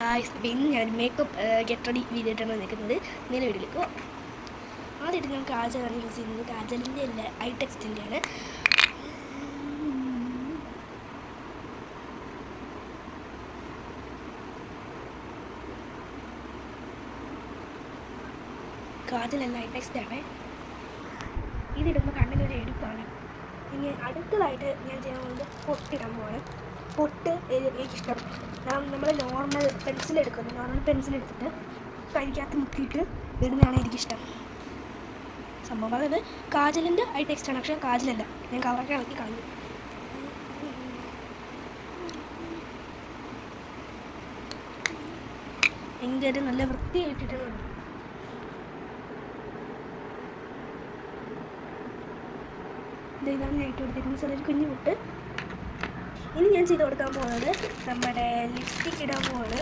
പിന്നെ ഞാൻ makeup get ready video ആയിട്ടാണ് നിൽക്കുന്നത്. നേരെ വീഡിയോയിലേക്ക് പോകാം. ആദ്യമായിട്ട് ഞാൻ കാജലാണ് യൂസ് ചെയ്യുന്നത്. കാജലിൻ്റെ അല്ല, ഐടെക്സ്റ്റിൻ്റെ ആണ്. കാജലല്ല, ഐടെക്സ്റ്റ് ആണ്. ഇതിടുമ്പോൾ കണ്ണിനൊരു എടുപ്പാണ്. ഇനി അടുത്തതായിട്ട് ഞാൻ ചെയ്യാൻ പോകുന്നത് പൊട്ടിടാൻ പോവാണ്. പൊട്ട് എനിക്കിഷ്ടം. നമ്മൾ നോർമൽ പെൻസിൽ എടുക്കുന്നു. നോർമൽ പെൻസിൽ എടുത്തിട്ട് കൈക്കകത്ത് മുക്കിയിട്ട് ഇടുന്നതാണ് എനിക്കിഷ്ടം. സംഭവം അതായത് കാജലിൻ്റെ ഐടെക്സ്റ്റാണ്, പക്ഷേ കാജലല്ല. ഞാൻ കവറൊക്കെ ഇളക്കി കളഞ്ഞു. ഭയങ്കര നല്ല വൃത്തിയായിട്ടിട്ടുണ്ട്. ഇതാണ് ഞാൻ ഇട്ട് കൊടുത്തിരിക്കുന്നത്. ചെറിയൊരു കുഞ്ഞു മുട്ട്. ഇനി ഞാൻ ചെയ്ത് കൊടുക്കാൻ പോകുന്നത് നമ്മുടെ ലിപ്സ്റ്റിക്ക് ഇടാൻ പോവാണ്.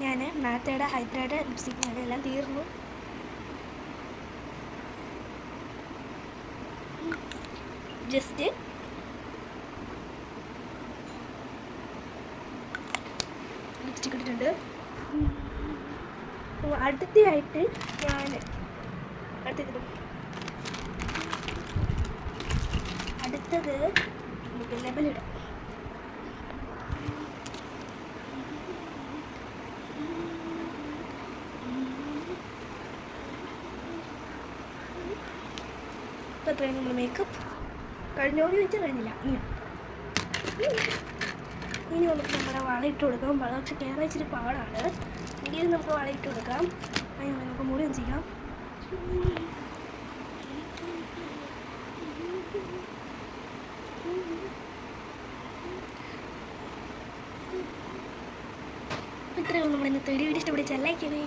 ഞാൻ മാത്തയുടെ ഹൈബ്രിഡ് ലിപ്സ്റ്റിക്കാണ്. എല്ലാം തീർന്നു. ജസ്റ്റ് ലിപ്സ്റ്റിക്ക് ഇട്ടിട്ടുണ്ട്. അടുത്തതായിട്ട് ഞാൻ അടുത്തത് നമുക്ക് ലെബലിടാം. ഇപ്പോൾ അത്രയും നമ്മൾ മേക്കപ്പ് കഴിഞ്ഞോടി വെച്ചാൽ കഴിഞ്ഞില്ല. ഇനി നമുക്ക് നമ്മുടെ വളയിട്ട് കൊടുക്കാം. വള പക്ഷെ കയറാൻ ഇച്ചിരി പാടാണ്. എങ്കിലും നമുക്ക് വളയിട്ട് കൊടുക്കാം. അതിന് നമുക്ക് മുടിയും ചെയ്യാം. ഇത്രയും നമ്മൾ ഇന്നത്തെ വീഡിയോ ഇഷ്ടപ്പെടിച്ചാൽ ലൈക്ക് ചെയ്യണേ.